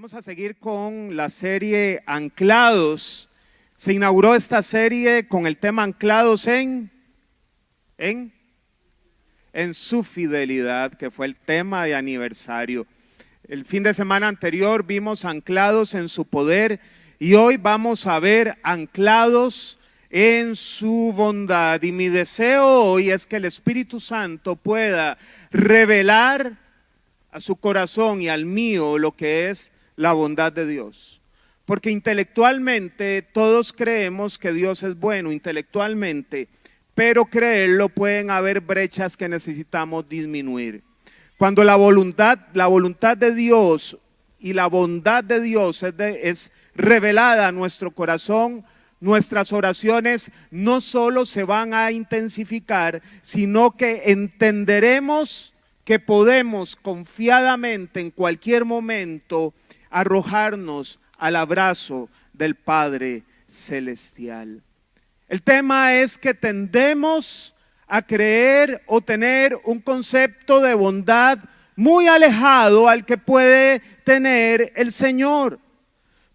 Vamos a seguir con la serie Anclados. Se inauguró esta serie con el tema Anclados en su fidelidad, que fue el tema de aniversario. El fin de semana anterior vimos Anclados en su poder y hoy vamos a ver Anclados en su bondad. Y mi deseo hoy es que el Espíritu Santo pueda revelar a su corazón y al mío lo que es la bondad de Dios. Porque intelectualmente todos creemos que Dios es bueno, intelectualmente, pero creerlo pueden haber brechas que necesitamos disminuir. Cuando la voluntad de Dios y la bondad de Dios es revelada a nuestro corazón, nuestras oraciones no solo se van a intensificar, sino que entenderemos que podemos confiadamente en cualquier momento arrojarnos al abrazo del Padre Celestial. El tema es que tendemos a creer o tener un concepto de bondad muy alejado al que puede tener el Señor.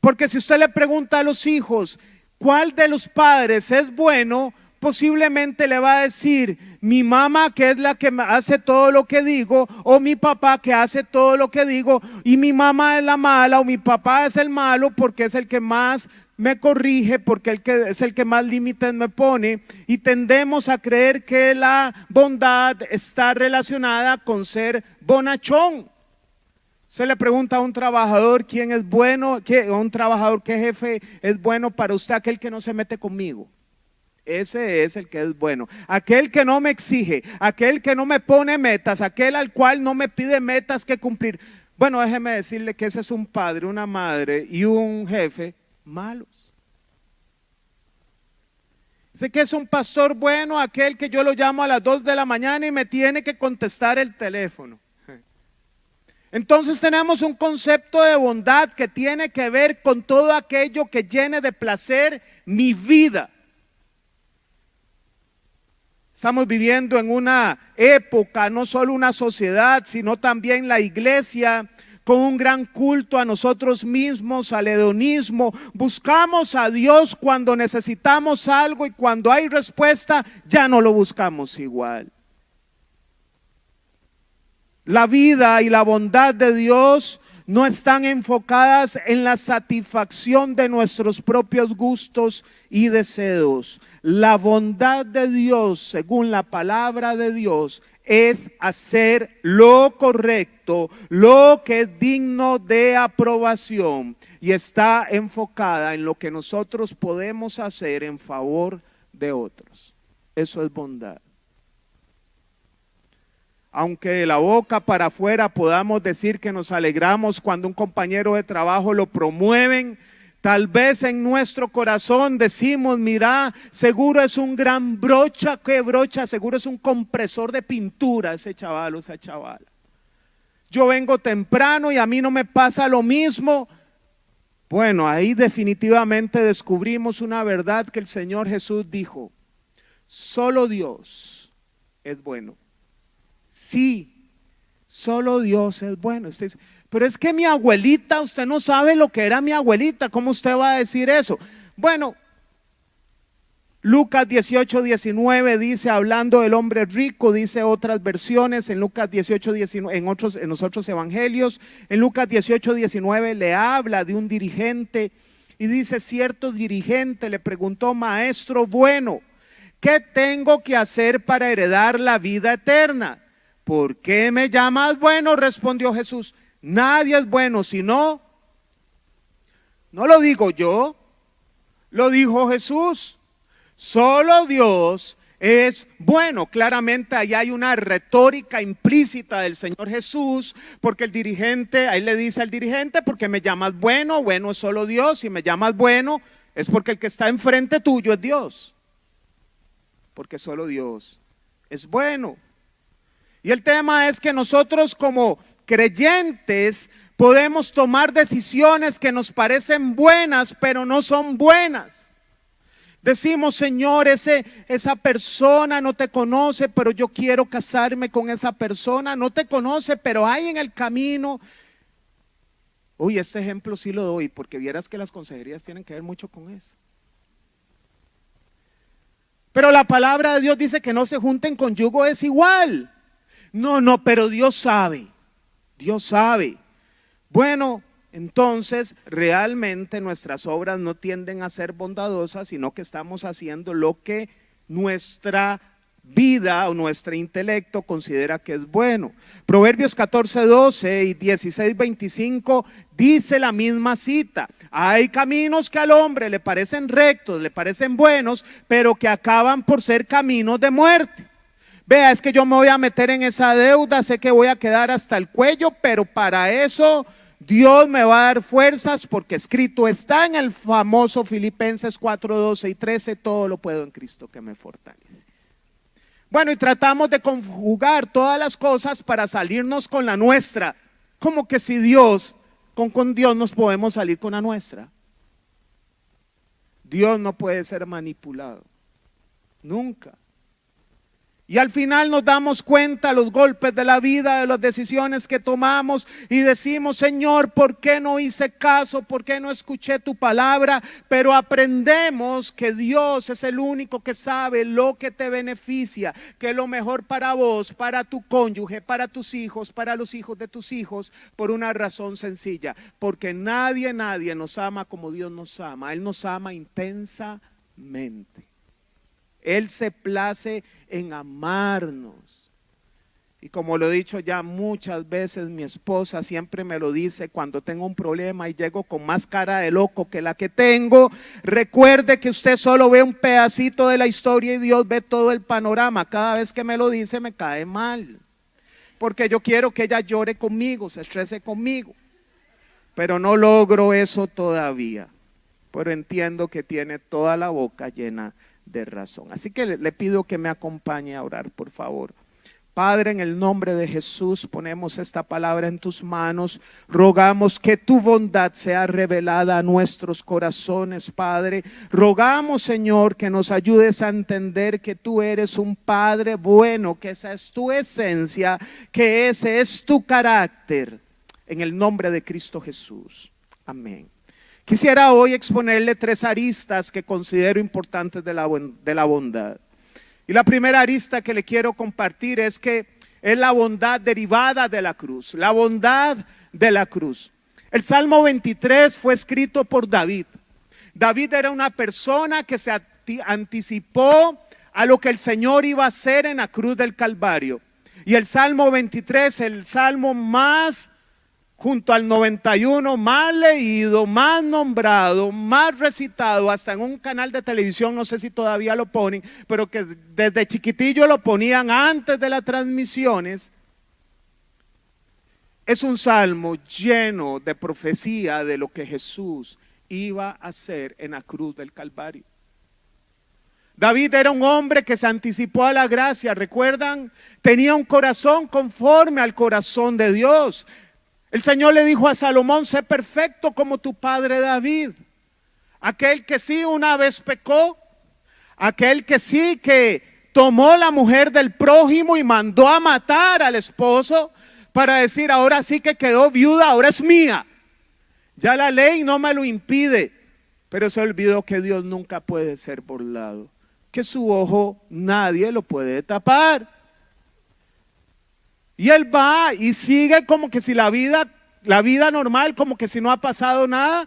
Porque si usted le pregunta a los hijos, ¿cuál de los padres es bueno? Posiblemente le va a decir mi mamá, que es la que hace todo lo que digo, o mi papá, que hace todo lo que digo, y mi mamá es la mala o mi papá es el malo porque es el que más me corrige, porque es el que más límites me pone. Y tendemos a creer que la bondad está relacionada con ser bonachón. Se le pregunta a un trabajador quién es bueno, a un trabajador qué jefe es bueno para usted. Aquel que no se mete conmigo. Ese es el que es bueno. Aquel que no me exige, aquel que no me pone metas, aquel al cual no me pide metas que cumplir. Bueno, déjeme decirle que ese es un padre, una madre y un jefe malos. Sé que es un pastor bueno, aquel que yo lo llamo a las 2 de la mañana y me tiene que contestar el teléfono. Entonces tenemos un concepto de bondad que tiene que ver con todo aquello que llene de placer mi vida. Estamos viviendo en una época, no solo una sociedad, sino también la iglesia, con un gran culto a nosotros mismos, al hedonismo. Buscamos a Dios cuando necesitamos algo y cuando hay respuesta ya no lo buscamos igual. La vida y la bondad de Dios no están enfocadas en la satisfacción de nuestros propios gustos y deseos. La bondad de Dios, según la palabra de Dios, es hacer lo correcto, lo que es digno de aprobación, y está enfocada en lo que nosotros podemos hacer en favor de otros. Eso es bondad. Aunque de la boca para afuera podamos decir que nos alegramos cuando un compañero de trabajo lo promueven, tal vez en nuestro corazón decimos, mira, seguro es un gran brocha, ¿qué brocha? Seguro es un compresor de pintura ese chaval o esa chavala. Yo vengo temprano y a mí no me pasa lo mismo. Bueno, ahí definitivamente descubrimos una verdad que el Señor Jesús dijo: solo Dios es bueno. Sí, solo Dios es bueno. Usted dice, pero es que mi abuelita, usted no sabe lo que era mi abuelita, ¿cómo usted va a decir eso? Bueno, Lucas 18:19 dice, hablando del hombre rico, dice otras versiones, en Lucas 18:19, en los otros evangelios, en Lucas 18:19 le habla de un dirigente y dice, cierto dirigente le preguntó, maestro bueno, ¿qué tengo que hacer para heredar la vida eterna? ¿Por qué me llamas bueno? Respondió Jesús. Nadie es bueno sino, no lo digo yo, lo dijo Jesús. Solo Dios es bueno. Claramente ahí hay una retórica implícita del Señor Jesús, porque el dirigente, ahí le dice al dirigente, ¿por qué me llamas bueno? Bueno es solo Dios. Si me llamas bueno es porque el que está enfrente tuyo es Dios, porque solo Dios es bueno. Y el tema es que nosotros como creyentes podemos tomar decisiones que nos parecen buenas, pero no son buenas. Decimos, Señor, esa persona no te conoce, pero yo quiero casarme con esa persona. No te conoce, pero hay en el camino Uy, este ejemplo sí lo doy porque vieras que las consejerías tienen que ver mucho con eso. Pero la palabra de Dios dice que no se junten con yugo desigual. No, pero Dios sabe. Dios sabe. Bueno, entonces realmente nuestras obras no tienden a ser bondadosas, sino que estamos haciendo lo que nuestra vida o nuestro intelecto considera que es bueno. Proverbios 14:12 y 16:25 dice la misma cita: hay caminos que al hombre le parecen rectos, le parecen buenos, pero que acaban por ser caminos de muerte. Vea, es que yo me voy a meter en esa deuda, sé que voy a quedar hasta el cuello, pero para eso Dios me va a dar fuerzas, porque escrito está en el famoso Filipenses 4:12 y 13: todo lo puedo en Cristo que me fortalece. Bueno, y tratamos de conjugar todas las cosas para salirnos con la nuestra, como que si Dios, con Dios nos podemos salir con la nuestra. Dios no puede ser manipulado, nunca. Y al final nos damos cuenta los golpes de la vida, de las decisiones que tomamos, y decimos: Señor, ¿por qué no hice caso? ¿Por qué no escuché tu palabra? Pero aprendemos que Dios es el único que sabe lo que te beneficia, que es lo mejor para vos, para tu cónyuge, para tus hijos, para los hijos de tus hijos, por una razón sencilla: porque nadie nos ama como Dios nos ama. Él nos ama intensamente. Él se place en amarnos. Y como lo he dicho ya muchas veces, mi esposa siempre me lo dice cuando tengo un problema y llego con más cara de loco que la que tengo: recuerde que usted solo ve un pedacito de la historia y Dios ve todo el panorama. Cada vez que me lo dice me cae mal, porque yo quiero que ella llore conmigo, se estrese conmigo, pero no logro eso todavía. Pero entiendo que tiene toda la boca llena de razón. Así que le pido que me acompañe a orar, por favor. Padre, en el nombre de Jesús ponemos esta palabra en tus manos. Rogamos que tu bondad sea revelada a nuestros corazones, Padre. Rogamos, Señor, que nos ayudes a entender que tú eres un Padre bueno, que esa es tu esencia, que ese es tu carácter. En el nombre de Cristo Jesús. Amén. Quisiera hoy exponerle 3 aristas que considero importantes de la bondad. Y la primera arista que le quiero compartir es que es la bondad derivada de la cruz. La bondad de la cruz. El Salmo 23 fue escrito por David. David era una persona que se anticipó a lo que el Señor iba a hacer en la cruz del Calvario. Y el Salmo 23, el salmo más, junto al 91, más leído, más nombrado, más recitado, hasta en un canal de televisión, no sé si todavía lo ponen, pero que desde chiquitillo lo ponían antes de las transmisiones. Es un salmo lleno de profecía de lo que Jesús iba a hacer en la cruz del Calvario. David era un hombre que se anticipó a la gracia, ¿recuerdan? Tenía un corazón conforme al corazón de Dios. El Señor le dijo a Salomón: sé perfecto como tu padre David. Aquel que sí una vez pecó, aquel que sí que tomó la mujer del prójimo y mandó a matar al esposo para decir: ahora sí que quedó viuda, ahora es mía. Ya la ley no me lo impide. Pero se olvidó que Dios nunca puede ser burlado, que su ojo nadie lo puede tapar. Y él va y sigue como que si la vida normal, como que si no ha pasado nada.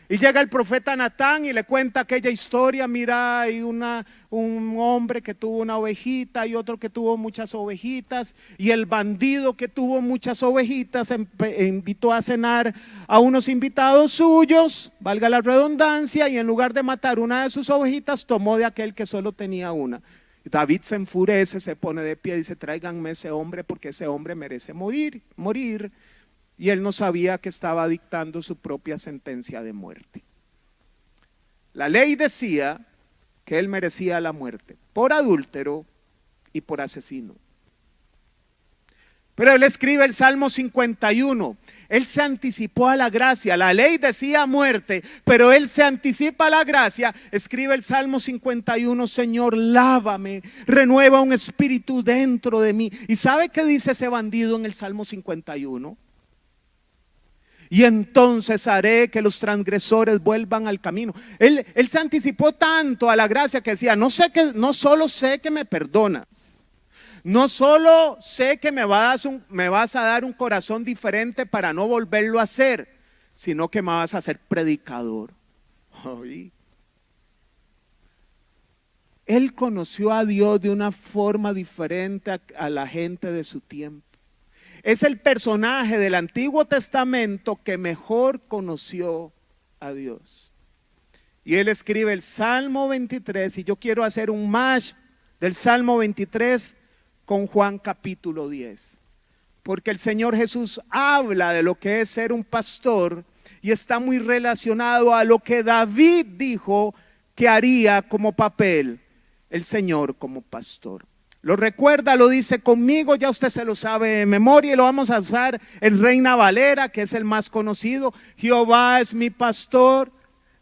Y llega el profeta Natán y le cuenta aquella historia: mira, hay un hombre que tuvo una ovejita y otro que tuvo muchas ovejitas. Y el bandido que tuvo muchas ovejitas invitó a cenar a unos invitados suyos, valga la redundancia, y en lugar de matar una de sus ovejitas, tomó de aquel que solo tenía una. David se enfurece, se pone de pie y dice: tráiganme ese hombre, porque ese hombre merece morir. Y él no sabía que estaba dictando su propia sentencia de muerte. La ley decía que él merecía la muerte por adúltero y por asesino. Pero él escribe el Salmo 51. Él se anticipó a la gracia. La ley decía muerte, pero él se anticipa a la gracia. Escribe el Salmo 51: Señor, lávame, renueva un espíritu dentro de mí. ¿Y sabe qué dice ese bandido en el Salmo 51? y entonces haré que los transgresores vuelvan al camino. Él se anticipó tanto a la gracia que decía, no solo sé que me perdonas, no solo sé que me vas a dar un corazón diferente para no volverlo a hacer, sino que me vas a hacer predicador. Oí. Él conoció a Dios de una forma diferente a la gente de su tiempo. Es el personaje del Antiguo Testamento que mejor conoció a Dios. Y él escribe el Salmo 23, y yo quiero hacer un match del Salmo 23 con Juan capítulo 10. Porque el Señor Jesús habla de lo que es ser un pastor y está muy relacionado a lo que David dijo que haría como papel el Señor como pastor. Lo recuerda, lo dice conmigo, ya usted se lo sabe de memoria y lo vamos a usar en Reina Valera, que es el más conocido. Jehová es mi pastor,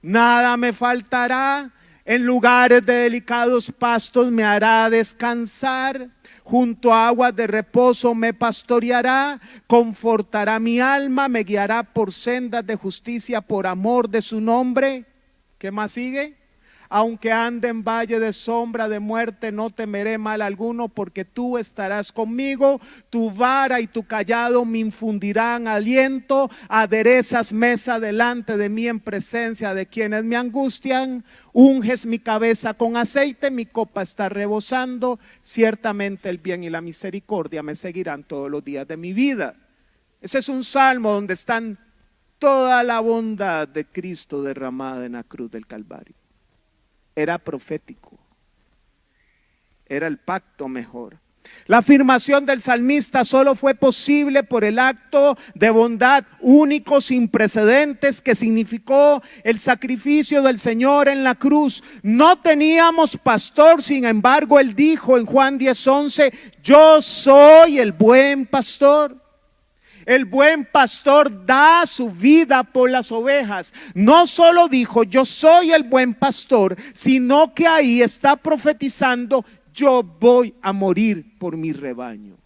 nada me faltará, en lugares de delicados pastos me hará descansar, junto a aguas de reposo me pastoreará, confortará mi alma, me guiará por sendas de justicia por amor de su nombre. ¿Qué más sigue? Aunque ande en valle de sombra de muerte, no temeré mal alguno, porque tú estarás conmigo. Tu vara y tu callado me infundirán aliento. Aderezas mesa delante de mí en presencia de quienes me angustian. Unges mi cabeza con aceite, mi copa está rebosando. Ciertamente el bien y la misericordia me seguirán todos los días de mi vida. Ese es un salmo donde están toda la bondad de Cristo derramada en la cruz del Calvario. Era profético, era el pacto mejor. La afirmación del salmista solo fue posible por el acto de bondad único, sin precedentes, que significó el sacrificio del Señor en la cruz. No teníamos pastor, sin embargo, él dijo en Juan 10:11, yo soy el buen pastor. El buen pastor da su vida por las ovejas. No solo dijo yo soy el buen pastor, sino que ahí está profetizando yo voy a morir por mi rebaño.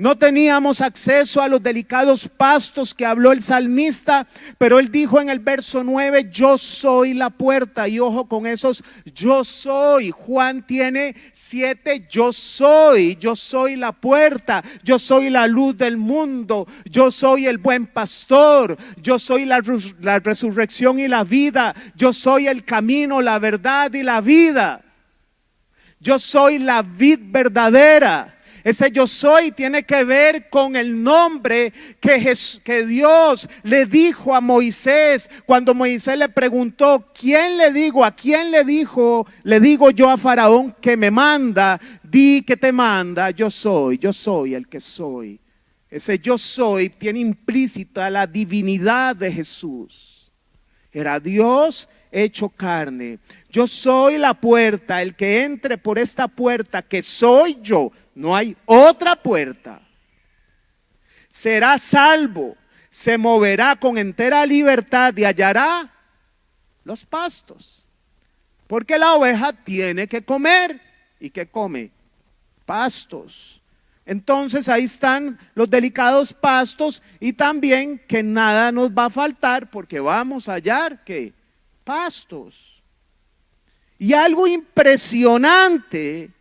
No teníamos acceso a los delicados pastos que habló el salmista, pero él dijo en el verso 9, yo soy la puerta. Y ojo con esos yo soy. Juan tiene 7 yo soy la puerta, yo soy la luz del mundo, yo soy el buen pastor, yo soy la resurrección y la vida, yo soy el camino, la verdad y la vida, yo soy la vid verdadera. Ese yo soy tiene que ver con el nombre que Dios le dijo a Moisés cuando Moisés le preguntó, ¿quién le digo? ¿A quién le dijo? Le digo yo a Faraón que me manda. Di que te manda. Yo soy el que soy. Ese yo soy tiene implícita la divinidad de Jesús. Era Dios hecho carne. Yo soy la puerta, el que entre por esta puerta que soy yo. No hay otra puerta. Será salvo, se moverá con entera libertad y hallará los pastos. Porque la oveja tiene que comer. ¿Y qué come? Pastos. Entonces ahí están los delicados pastos y también que nada nos va a faltar porque vamos a hallar ¿qué? Pastos. Y algo impresionante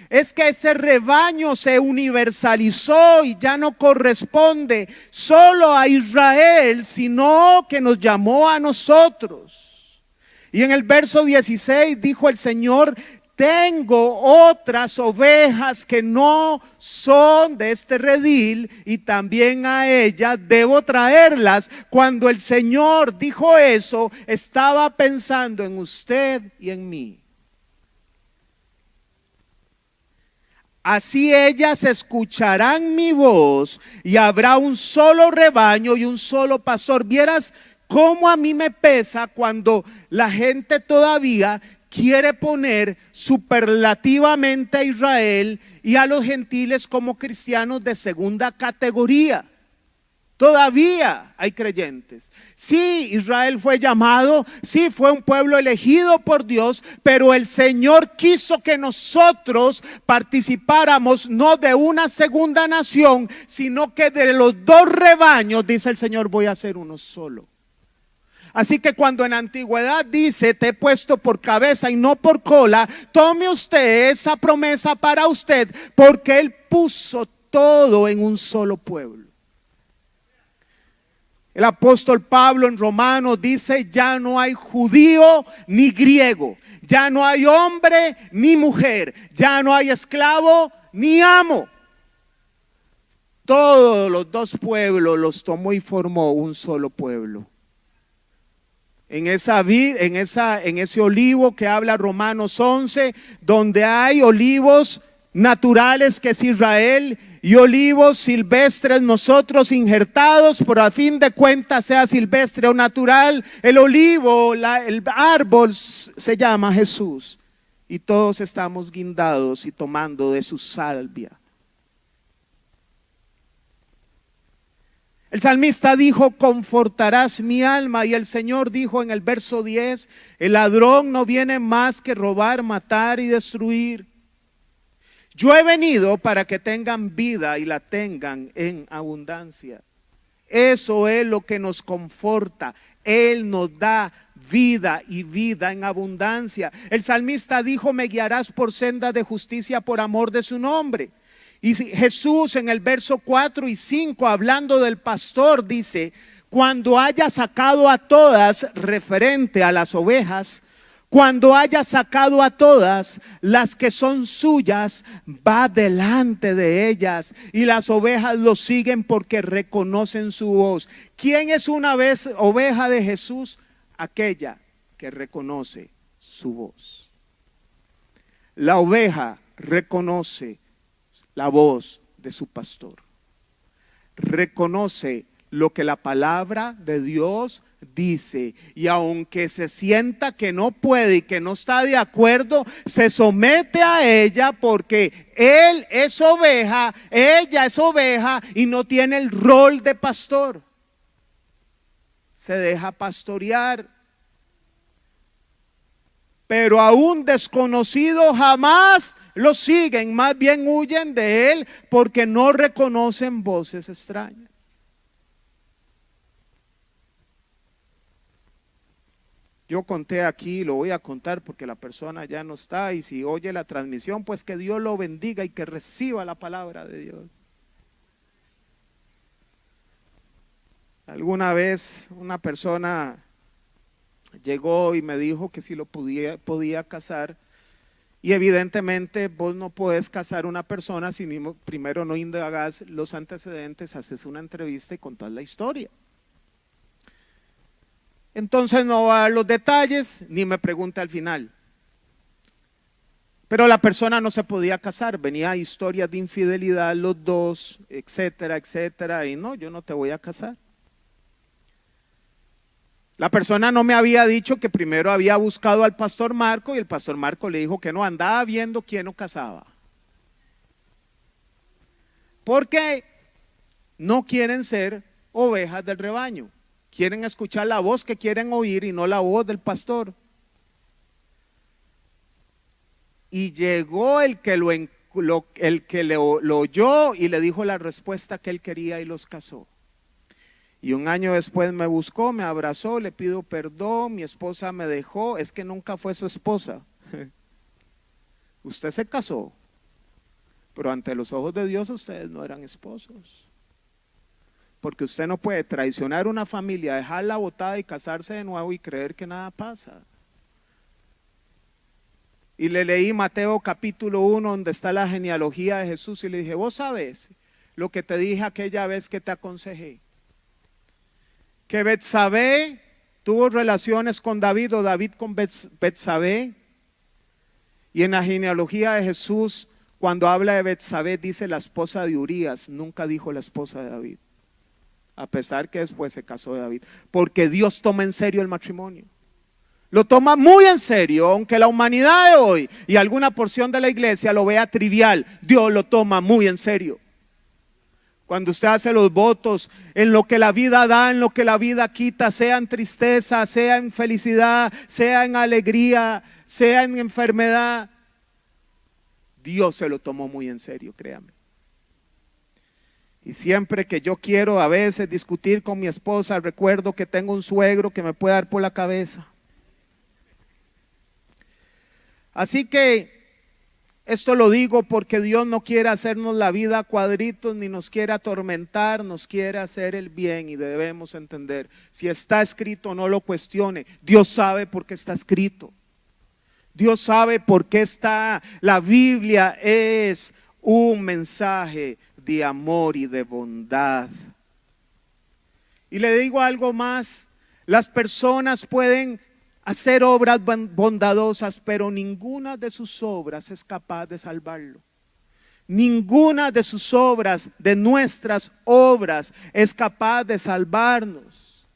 es que ese rebaño se universalizó y ya no corresponde solo a Israel, sino que nos llamó a nosotros. Y en el verso 16 dijo el Señor, tengo otras ovejas que no son de este redil y también a ellas debo traerlas. Cuando el Señor dijo eso, estaba pensando en usted y en mí. Así ellas escucharán mi voz y habrá un solo rebaño y un solo pastor. Vieras cómo a mí me pesa cuando la gente todavía quiere poner superlativamente a Israel y a los gentiles como cristianos de segunda categoría. Todavía hay creyentes. Sí, Israel fue llamado, sí, fue un pueblo elegido por Dios, pero el Señor quiso que nosotros participáramos no de una segunda nación, sino que de los dos rebaños, dice el Señor, voy a hacer uno solo. Así que cuando en antigüedad dice, te he puesto por cabeza y no por cola, tome usted esa promesa para usted, porque Él puso todo en un solo pueblo. El apóstol Pablo en Romanos dice, ya no hay judío ni griego, ya no hay hombre ni mujer, ya no hay esclavo ni amo. Todos los dos pueblos los tomó y formó un solo pueblo. En ese olivo que habla Romanos 11, donde hay olivos naturales que es Israel y olivos silvestres nosotros injertados, pero a fin de cuentas sea silvestre o natural, el olivo, el árbol se llama Jesús y todos estamos guindados y tomando de su salvia. El salmista dijo, confortarás mi alma, y el Señor dijo en el verso 10, el ladrón no viene más que robar, matar y destruir. Yo he venido para que tengan vida y la tengan en abundancia. Eso es lo que nos conforta. Él nos da vida y vida en abundancia. El salmista dijo, me guiarás por senda de justicia por amor de su nombre. Y Jesús en el verso 4 y 5 hablando del pastor dice, cuando haya sacado a todas, referente a las ovejas, cuando haya sacado a todas las que son suyas, va delante de ellas y las ovejas lo siguen porque reconocen su voz. ¿Quién es una vez oveja de Jesús? Aquella que reconoce su voz. La oveja reconoce la voz de su pastor. Reconoce lo que la palabra de Dios dice, y aunque se sienta que no puede y que no está de acuerdo, se somete a ella porque él es oveja, ella es oveja y no tiene el rol de pastor. Se deja pastorear. Pero a un desconocido jamás lo siguen, más bien huyen de él porque no reconocen voces extrañas. Yo conté aquí, lo voy a contar porque la persona ya no está, y si oye la transmisión, pues que Dios lo bendiga y que reciba la palabra de Dios. Alguna vez una persona llegó y me dijo que si lo podía casar, y evidentemente vos no podés casar una persona si primero no indagas los antecedentes, haces una entrevista y contás la historia. Entonces no va a dar los detalles ni me pregunta al final. Pero la persona no se podía casar, venía historias de infidelidad los dos, etcétera, etcétera, y no, yo no te voy a casar. La persona no me había dicho que primero había buscado al pastor Marco y el pastor Marco le dijo que no, andaba viendo quién lo casaba. Porque no quieren ser ovejas del rebaño. Quieren escuchar la voz que quieren oír y no la voz del pastor. Y llegó el que lo oyó y le dijo la respuesta que él quería y los casó. Y un año después me buscó, me abrazó, le pido perdón, mi esposa me dejó. Es que nunca fue su esposa. Usted se casó, pero ante los ojos de Dios ustedes no eran esposos. Porque usted no puede traicionar una familia, dejarla botada y casarse de nuevo y creer que nada pasa. Y le leí Mateo capítulo 1 donde está la genealogía de Jesús y le dije, vos sabés lo que te dije aquella vez que te aconsejé, que Betsabé tuvo relaciones con David o David con Betsabé. Y en la genealogía de Jesús, cuando habla de Betsabé, dice la esposa de Urías, nunca dijo la esposa de David, a pesar que después se casó de David, porque Dios toma en serio el matrimonio. Lo toma muy en serio, aunque la humanidad de hoy y alguna porción de la iglesia lo vea trivial, Dios lo toma muy en serio. Cuando usted hace los votos, en lo que la vida da, en lo que la vida quita, sea en tristeza, sea en felicidad, sea en alegría, sea en enfermedad, Dios se lo tomó muy en serio, créame. Y siempre que yo quiero a veces discutir con mi esposa, recuerdo que tengo un suegro que me puede dar por la cabeza. Así que esto lo digo porque Dios no quiere hacernos la vida a cuadritos, ni nos quiere atormentar, nos quiere hacer el bien y debemos entender. Si está escrito, no lo cuestione. Dios sabe por qué está escrito. Dios sabe por qué está. La Biblia es un mensaje de amor y de bondad. Y le digo algo más, las personas pueden hacer obras bondadosas, pero ninguna de sus obras es capaz de salvarlo. Ninguna de sus obras, de nuestras obras, es capaz de salvarnos.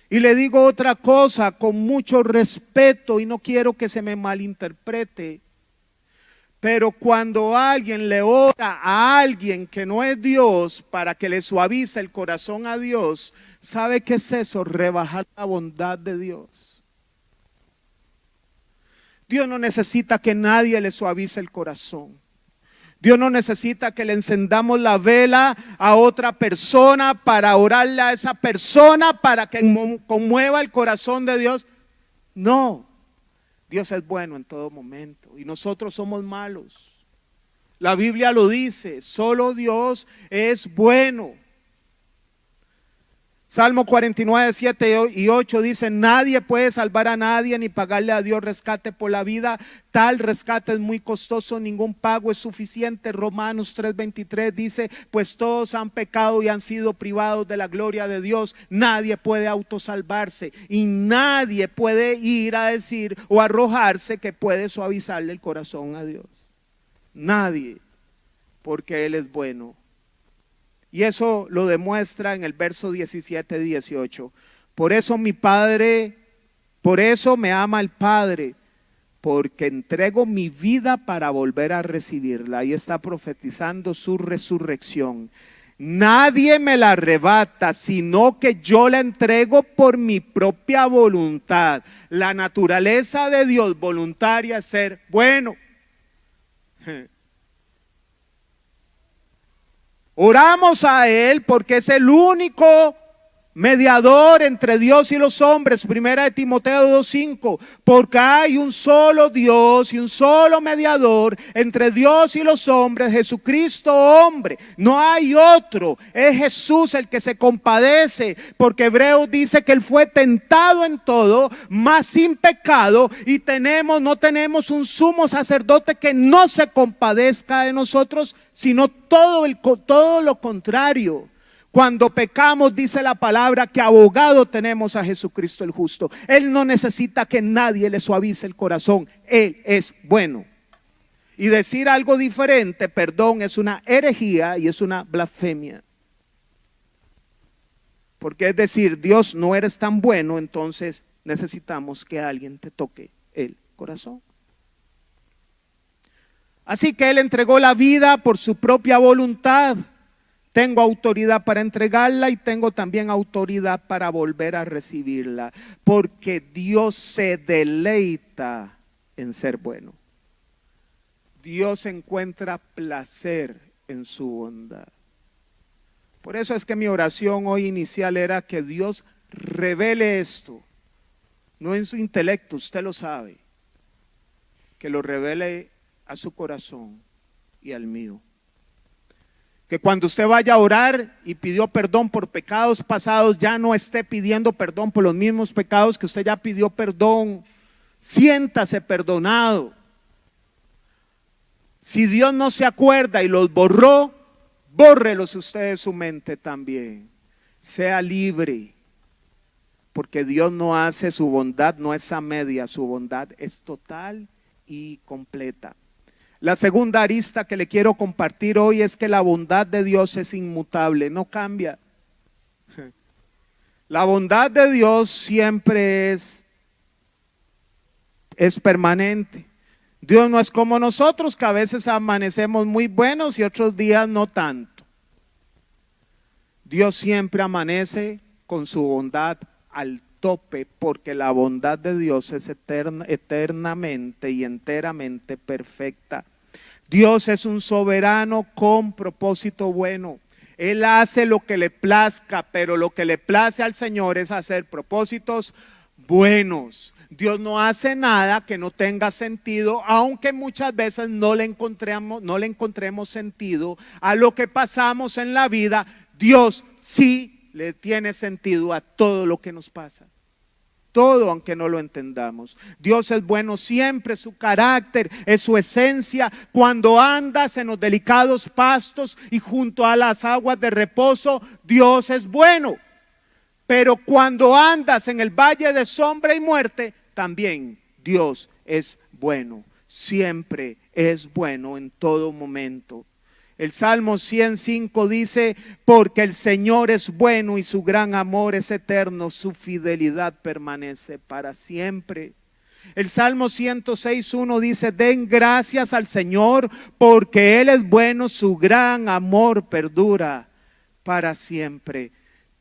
Y le digo otra cosa con mucho respeto y no quiero que se me malinterprete. Pero cuando alguien le ora a alguien que no es Dios para que le suavice el corazón a Dios, ¿sabe qué es eso? Rebajar la bondad de Dios. Dios no necesita que nadie le suavice el corazón. Dios no necesita que le encendamos la vela a otra persona para orarle a esa persona para que conmueva el corazón de Dios. No, Dios es bueno en todo momento y nosotros somos malos. La Biblia lo dice, solo Dios es bueno. Salmo 49, 7 y 8 dice: nadie puede salvar a nadie ni pagarle a Dios rescate por la vida. Tal rescate es muy costoso, ningún pago es suficiente. Romanos 3:23 dice: pues todos han pecado y han sido privados de la gloria de Dios. Nadie puede autosalvarse y nadie puede ir a decir o arrojarse que puede suavizarle el corazón a Dios. Nadie, porque Él es bueno. Y eso lo demuestra en el verso 17 y 18. Por eso mi Padre, por eso me ama el Padre, porque entrego mi vida para volver a recibirla. Ahí está profetizando su resurrección. Nadie me la arrebata, sino que yo la entrego por mi propia voluntad. La naturaleza de Dios voluntaria es ser bueno. Oramos a Él porque es el único mediador entre Dios y los hombres. Primera de Timoteo 2:5. Porque hay un solo Dios y un solo mediador entre Dios y los hombres, Jesucristo hombre. No hay otro. Es Jesús el que se compadece, porque Hebreos dice que Él fue tentado en todo, mas sin pecado. Y no tenemos un sumo sacerdote que no se compadezca de nosotros, sino todo lo contrario. Cuando pecamos, dice la palabra que abogado tenemos a Jesucristo el justo. Él no necesita que nadie le suavice el corazón. Él es bueno. Y decir algo diferente, perdón, es una herejía y es una blasfemia. Porque es decir, Dios, no eres tan bueno, entonces necesitamos que alguien te toque el corazón. Así que Él entregó la vida por su propia voluntad. Tengo autoridad para entregarla y tengo también autoridad para volver a recibirla, porque Dios se deleita en ser bueno. Dios encuentra placer en su bondad. Por eso es que mi oración hoy inicial era que Dios revele esto, no en su intelecto, usted lo sabe, que lo revele a su corazón y al mío. Que cuando usted vaya a orar y pidió perdón por pecados pasados, ya no esté pidiendo perdón por los mismos pecados que usted ya pidió perdón. Siéntase perdonado. Si Dios no se acuerda y los borró, bórrelos usted de su mente también. Sea libre, porque Dios no hace su bondad, no es a media, su bondad es total y completa. La segunda arista que le quiero compartir hoy es que la bondad de Dios es inmutable, no cambia. La bondad de Dios siempre es permanente. Dios no es como nosotros, que a veces amanecemos muy buenos y otros días no tanto. Dios siempre amanece con su bondad al tope, porque la bondad de Dios es eternamente y enteramente perfecta. Dios es un soberano con propósito bueno. Él hace lo que le plazca, pero lo que le place al Señor es hacer propósitos buenos. Dios no hace nada que no tenga sentido, aunque muchas veces no le encontremos sentido a lo que pasamos en la vida. Dios sí le tiene sentido a todo lo que nos pasa. Todo, aunque no lo entendamos. Dios es bueno siempre, su carácter es su esencia. Cuando andas en los delicados pastos y junto a las aguas de reposo, Dios es bueno. Pero cuando andas en el valle de sombra y muerte, también Dios es bueno. Siempre es bueno en todo momento. El Salmo 105 dice: porque el Señor es bueno y su gran amor es eterno, su fidelidad permanece para siempre. El Salmo 106:1 dice: den gracias al Señor porque Él es bueno, su gran amor perdura para siempre.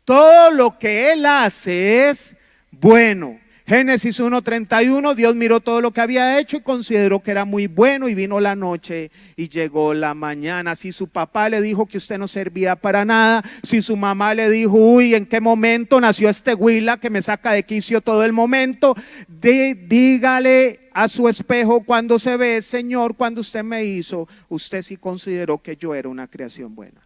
Todo lo que Él hace es bueno. Génesis 1:31, Dios miró todo lo que había hecho y consideró que era muy bueno, y vino la noche y llegó la mañana. Si su papá le dijo que usted no servía para nada, si su mamá le dijo: uy, ¿en qué momento nació este huila que me saca de quicio todo el momento? Dígale a su espejo cuando se ve: Señor, cuando usted me hizo, usted sí consideró que yo era una creación buena.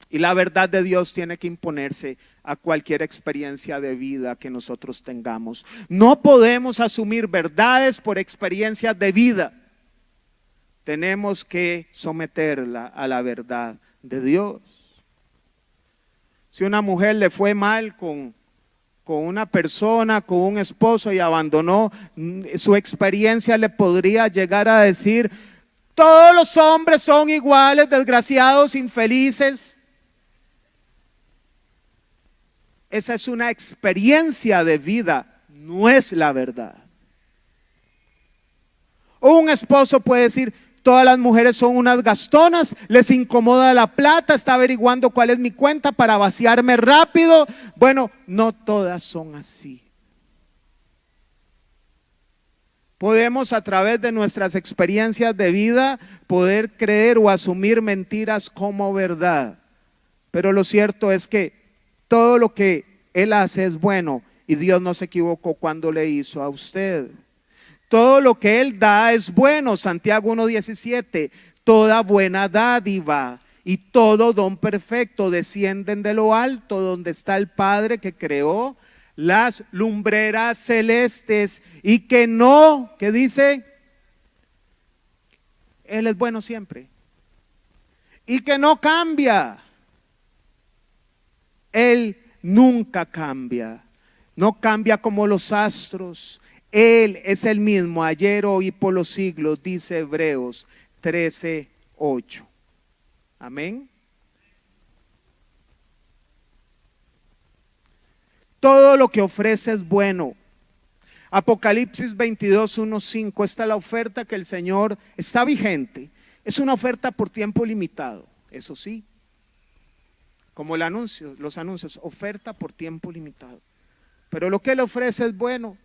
Y la verdad de Dios tiene que imponerse a cualquier experiencia de vida que nosotros tengamos. No podemos asumir verdades por experiencias de vida. Tenemos que someterla a la verdad de Dios. Si una mujer le fue mal con una persona, con un esposo, y abandonó, su experiencia le podría llegar a decir: todos los hombres son iguales, desgraciados, infelices. Esa es una experiencia de vida, no es la verdad. O un esposo puede decir: todas las mujeres son unas gastonas, les incomoda la plata, está averiguando cuál es mi cuenta para vaciarme rápido. Bueno, no todas son así. Podemos, a través de nuestras experiencias de vida, poder creer o asumir mentiras como verdad. Pero lo cierto es que todo lo que Él hace es bueno, y Dios no se equivocó cuando le hizo a usted. Todo lo que Él da es bueno. Santiago 1:17: toda buena dádiva y todo don perfecto descienden de lo alto, donde está el Padre que creó las lumbreras celestes, y que no, ¿qué dice? Él es bueno siempre y que no cambia. Él nunca cambia, no cambia como los astros. Él es el mismo ayer, hoy y por los siglos, dice Hebreos 13:8. Amén. Todo lo que ofrece es bueno. Apocalipsis 22:1-5, esta es la oferta que el Señor está vigente. Es una oferta por tiempo limitado, eso sí. Como el anuncio, los anuncios, oferta por tiempo limitado. Pero lo que Él ofrece es bueno.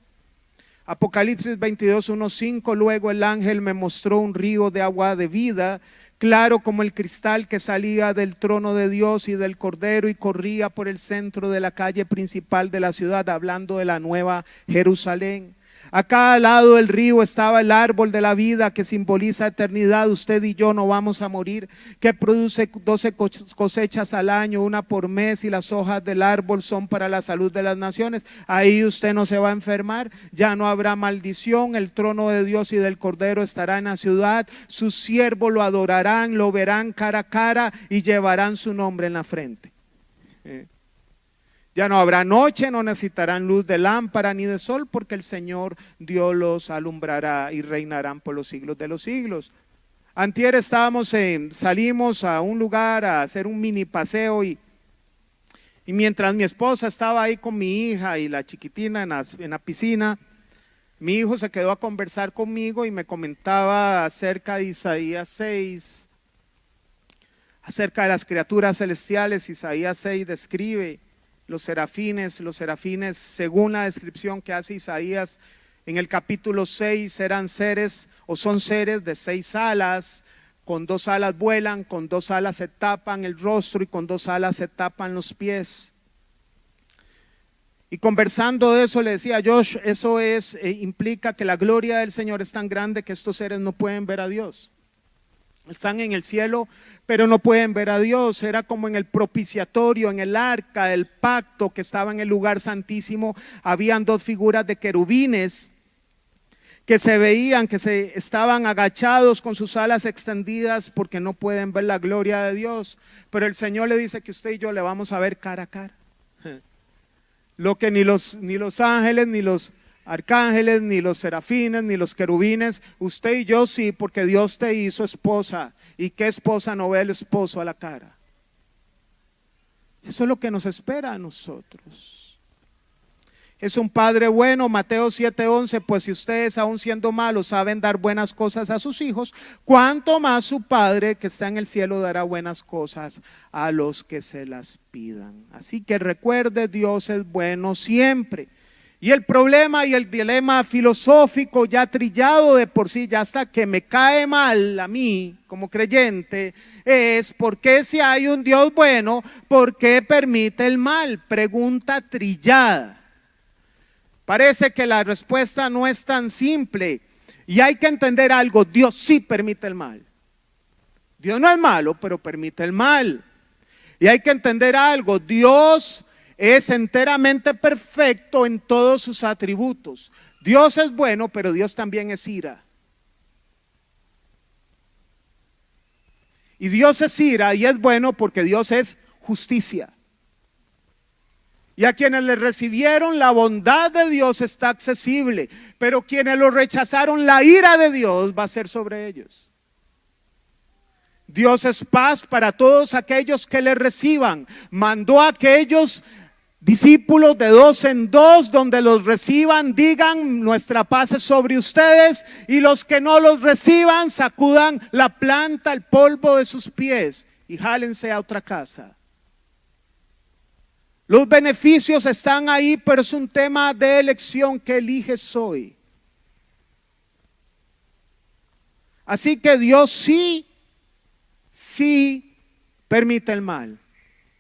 Apocalipsis 22:1-5, luego el ángel me mostró un río de agua de vida, claro como el cristal, que salía del trono de Dios y del Cordero, y corría por el centro de la calle principal de la ciudad, hablando de la nueva Jerusalén. A cada lado del río estaba el árbol de la vida, que simboliza eternidad. Usted y yo no vamos a morir, que produce 12 cosechas al año, una por mes, y las hojas del árbol son para la salud de las naciones. Ahí usted no se va a enfermar, ya no habrá maldición. El trono de Dios y del Cordero estará en la ciudad, sus siervos lo adorarán, lo verán cara a cara y llevarán su nombre en la frente. Ya no habrá noche, no necesitarán luz de lámpara ni de sol, porque el Señor Dios los alumbrará y reinarán por los siglos de los siglos. Antier salimos a un lugar a hacer un mini paseo, y mientras mi esposa estaba ahí con mi hija y la chiquitina en la piscina, mi hijo se quedó a conversar conmigo y me comentaba acerca de Isaías 6. Acerca de las criaturas celestiales, Isaías 6 describe los serafines, según la descripción que hace Isaías en el capítulo 6, eran seres o son seres de 6 alas, con 2 alas vuelan, con 2 alas se tapan el rostro y con 2 alas se tapan los pies. Y conversando de eso le decía a Josh, eso implica que la gloria del Señor es tan grande que estos seres no pueden ver a Dios. Están en el cielo, pero no pueden ver a Dios. Era como en el propiciatorio, en el arca del pacto que estaba en el lugar santísimo. Habían 2 figuras de querubines que se veían, que se estaban agachados con sus alas extendidas porque no pueden ver la gloria de Dios. Pero el Señor le dice que usted y yo le vamos a ver cara a cara. Lo que ni los ángeles, ni los arcángeles, ni los serafines, ni los querubines, usted y yo sí, porque Dios te hizo esposa. ¿Y qué esposa no ve el esposo a la cara? Eso es lo que nos espera a nosotros. Es un Padre bueno, Mateo 7:11, pues si ustedes aún siendo malos saben dar buenas cosas a sus hijos, cuánto más su Padre que está en el cielo dará buenas cosas a los que se las pidan. Así que recuerde, Dios es bueno siempre. Y el problema y el dilema filosófico ya trillado de por sí, ya hasta que me cae mal a mí como creyente, es ¿por qué si hay un Dios bueno, por qué permite el mal? Pregunta trillada. Parece que la respuesta no es tan simple y hay que entender algo, Dios sí permite el mal. Dios no es malo, pero permite el mal. Y hay que entender algo, Dios es enteramente perfecto en todos sus atributos. Dios es bueno, pero Dios también es ira. Y Dios es ira y es bueno porque Dios es justicia. Y a quienes le recibieron la bondad de Dios está accesible, pero quienes lo rechazaron, la ira de Dios va a ser sobre ellos. Dios es paz para todos aquellos que le reciban. Mandó a aquellos discípulos de 2 en 2, donde los reciban, digan nuestra paz es sobre ustedes, y los que no los reciban, sacudan la planta, el polvo de sus pies y jálense a otra casa. Los beneficios están ahí, pero es un tema de elección que eliges hoy. Así que Dios sí permite el mal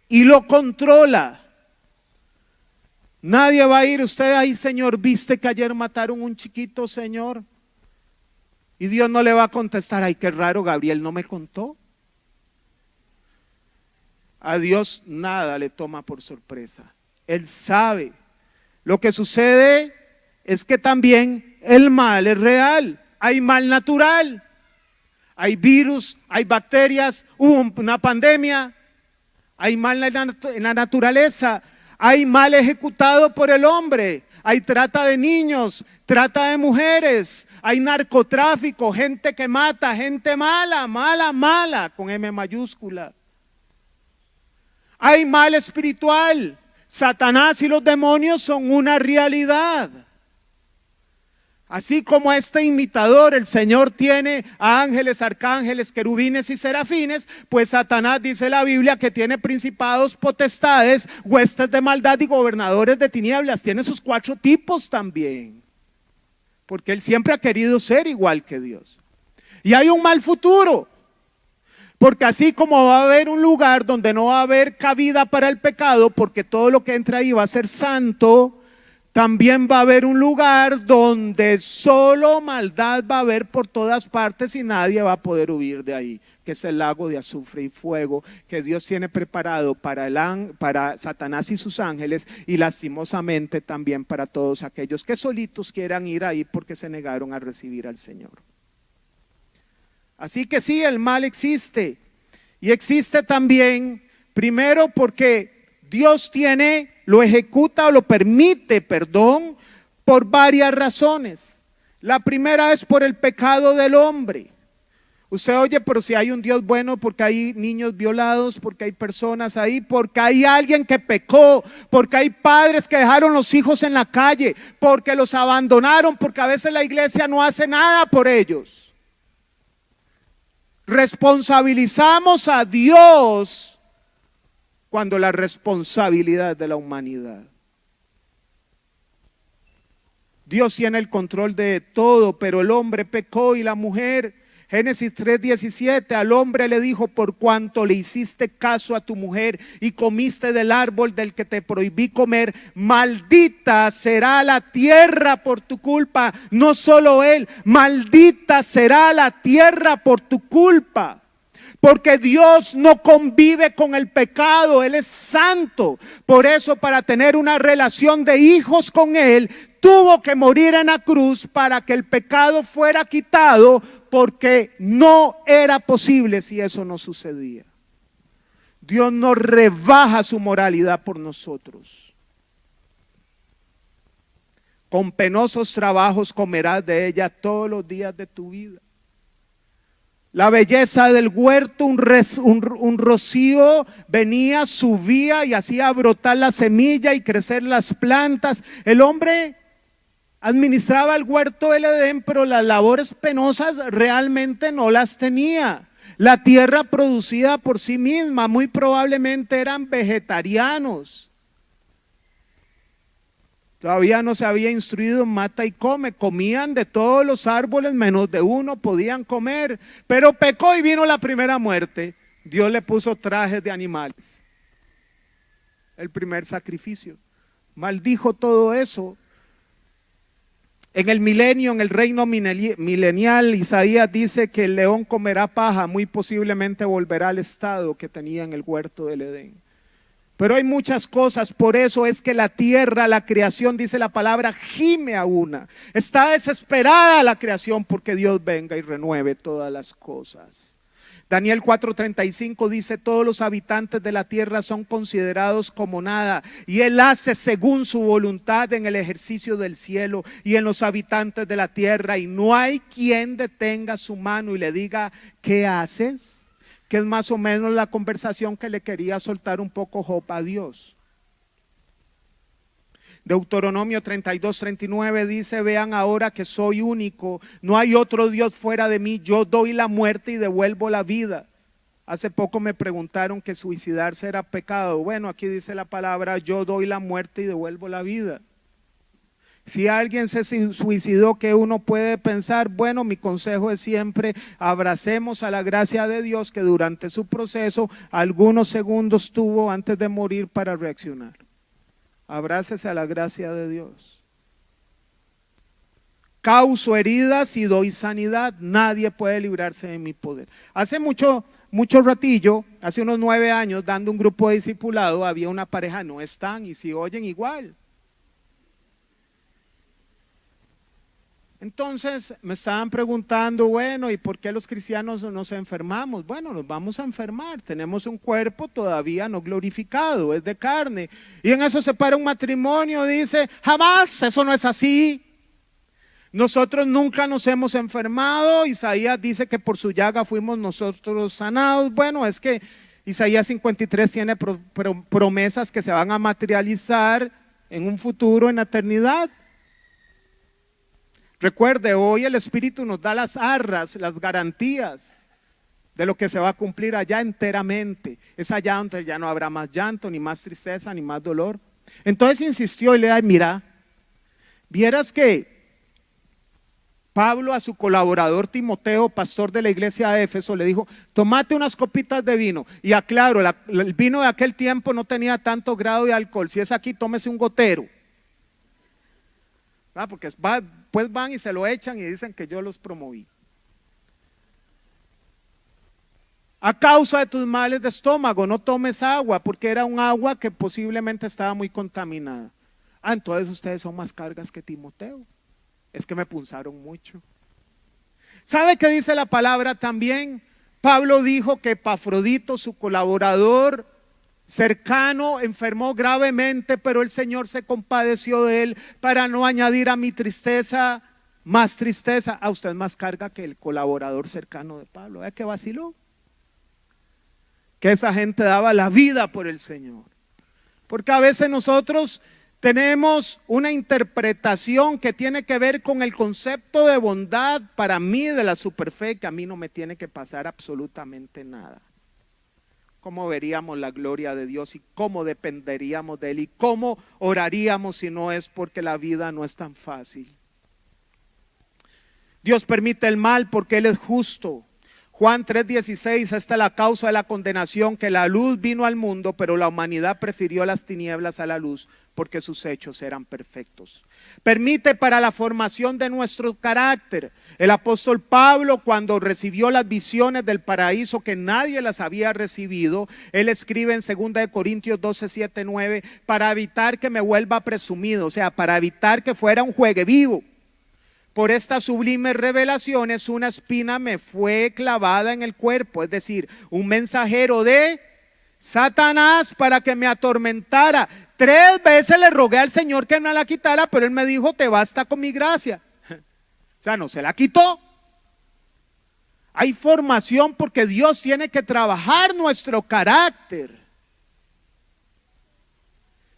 y lo controla. Nadie va a ir, usted ahí, Señor, viste que ayer mataron un chiquito, Señor. Y Dios no le va a contestar, ay, qué raro, Gabriel no me contó. A Dios nada le toma por sorpresa. Él sabe. Lo que sucede es que también el mal es real. Hay mal natural. Hay virus, hay bacterias, hubo una pandemia. Hay mal en la naturaleza. Hay mal ejecutado por el hombre, hay trata de niños, trata de mujeres, hay narcotráfico, gente que mata, gente mala, con M mayúscula. Hay mal espiritual, Satanás y los demonios son una realidad. Así como este imitador, el Señor tiene a ángeles, arcángeles, querubines y serafines, pues Satanás, dice la Biblia, que tiene principados, potestades, huestes de maldad y gobernadores de tinieblas. Tiene sus 4 tipos también, porque él siempre ha querido ser igual que Dios. Y hay un mal futuro, porque así como va a haber un lugar donde no va a haber cabida para el pecado, porque todo lo que entra ahí va a ser santo, también va a haber un lugar donde solo maldad va a haber por todas partes y nadie va a poder huir de ahí, que es el lago de azufre y fuego que Dios tiene preparado para Satanás y sus ángeles, y lastimosamente también para todos aquellos que solitos quieran ir ahí porque se negaron a recibir al Señor. Así que sí, el mal existe, y existe también, primero porque Dios lo ejecuta o lo permite, por varias razones. La primera es por el pecado del hombre. Usted oye, pero si hay un Dios bueno, porque hay niños violados, porque hay personas ahí, porque hay alguien que pecó, porque hay padres que dejaron los hijos en la calle, porque los abandonaron, porque a veces la iglesia no hace nada por ellos. Responsabilizamos a Dios cuando la responsabilidad es de la humanidad. Dios tiene el control de todo, pero el hombre pecó y la mujer. Génesis 3:17, al hombre le dijo: por cuanto le hiciste caso a tu mujer y comiste del árbol del que te prohibí comer, maldita será la tierra por tu culpa. No solo él, maldita será la tierra por tu culpa. Porque Dios no convive con el pecado, Él es santo. Por eso, para tener una relación de hijos con Él, tuvo que morir en la cruz para que el pecado fuera quitado, porque no era posible si eso no sucedía. Dios no rebaja su moralidad por nosotros. Con penosos trabajos comerás de ella todos los días de tu vida. La belleza del huerto, un rocío venía, subía y hacía brotar la semilla y crecer las plantas. El hombre administraba el huerto del Edén, pero las labores penosas realmente no las tenía. La tierra producida por sí misma, muy probablemente eran vegetarianos. Todavía no se había instruido en mata y come. Comían de todos los árboles menos de uno podían comer. Pero pecó y vino la primera muerte. Dios le puso trajes de animales. El primer sacrificio. Maldijo todo eso. En el milenio, en el reino milenial, Isaías dice que el león comerá paja. Muy posiblemente volverá al estado que tenía en el huerto del Edén. Pero hay muchas cosas, por eso es que la tierra, la creación, dice la palabra, gime a una. Está desesperada la creación porque Dios venga y renueve todas las cosas. Daniel 4:35 dice: todos los habitantes de la tierra son considerados como nada, y Él hace según su voluntad en el ejercicio del cielo y en los habitantes de la tierra, y no hay quien detenga su mano y le diga: ¿qué haces? Que es más o menos la conversación que le quería soltar un poco Job a Dios. Deuteronomio 32:39 dice: vean ahora que soy único, no hay otro Dios fuera de mí, yo doy la muerte y devuelvo la vida. Hace poco me preguntaron que suicidarse era pecado. Bueno, aquí dice la palabra: yo doy la muerte y devuelvo la vida. Si alguien se suicidó, ¿qué uno puede pensar? Bueno, mi consejo es siempre: abracemos a la gracia de Dios, que durante su proceso algunos segundos tuvo antes de morir para reaccionar. Abrácese a la gracia de Dios. Causo heridas y doy sanidad. Nadie puede librarse de mi poder. Hace mucho ratillo, hace unos 9 años, dando un grupo de discipulado, había una pareja, no están y si oyen igual. Entonces me estaban preguntando: bueno, ¿y por qué los cristianos nos enfermamos? Bueno, nos vamos a enfermar, tenemos un cuerpo todavía no glorificado, es de carne. Y en eso se para un matrimonio, dice: jamás, eso no es así. Nosotros nunca nos hemos enfermado. Isaías dice que por su llaga fuimos nosotros sanados. Bueno, es que Isaías 53 tiene promesas que se van a materializar en un futuro, en la eternidad. Recuerde, hoy el Espíritu nos da las arras, las garantías de lo que se va a cumplir allá enteramente. Es allá donde ya no habrá más llanto, ni más tristeza, ni más dolor. Entonces insistió y le dijo: mira, vieras que Pablo a su colaborador Timoteo, pastor de la iglesia de Éfeso, le dijo: tomate unas copitas de vino. Y aclaro, el vino de aquel tiempo no tenía tanto grado de alcohol. Si es aquí, tómese un gotero. Porque pues van y se lo echan y dicen que yo los promoví. A causa de tus males de estómago, no tomes agua, porque era un agua que posiblemente estaba muy contaminada. Entonces ustedes son más cargas que Timoteo. Es que me punzaron mucho. ¿Sabe qué dice la palabra también? Pablo dijo que Epafrodito, su colaborador cercano, enfermó gravemente, pero el Señor se compadeció de él para no añadir a mi tristeza más tristeza. A usted más carga que el colaborador cercano de Pablo. ¿Ve que vaciló? Que esa gente daba la vida por el Señor. Porque a veces nosotros tenemos una interpretación que tiene que ver con el concepto de bondad para mí de la superfe, que a mí no me tiene que pasar absolutamente nada. ¿Cómo veríamos la gloria de Dios y cómo dependeríamos de Él y cómo oraríamos si no es porque la vida no es tan fácil? Dios permite el mal porque Él es justo. Juan 3:16, esta es la causa de la condenación, que la luz vino al mundo, pero la humanidad prefirió las tinieblas a la luz porque sus hechos eran perfectos. Permite para la formación de nuestro carácter. El apóstol Pablo, cuando recibió las visiones del paraíso que nadie las había recibido, él escribe en 2 Corintios 12:7-9, para evitar que me vuelva presumido, o sea, para evitar que fuera un juegue vivo. Por estas sublimes revelaciones una espina me fue clavada en el cuerpo, es decir, un mensajero de Satanás para que me atormentara. 3 veces le rogué al Señor que no la quitara, pero Él me dijo, te basta con mi gracia. O sea, no se la quitó. Hay formación porque Dios tiene que trabajar nuestro carácter.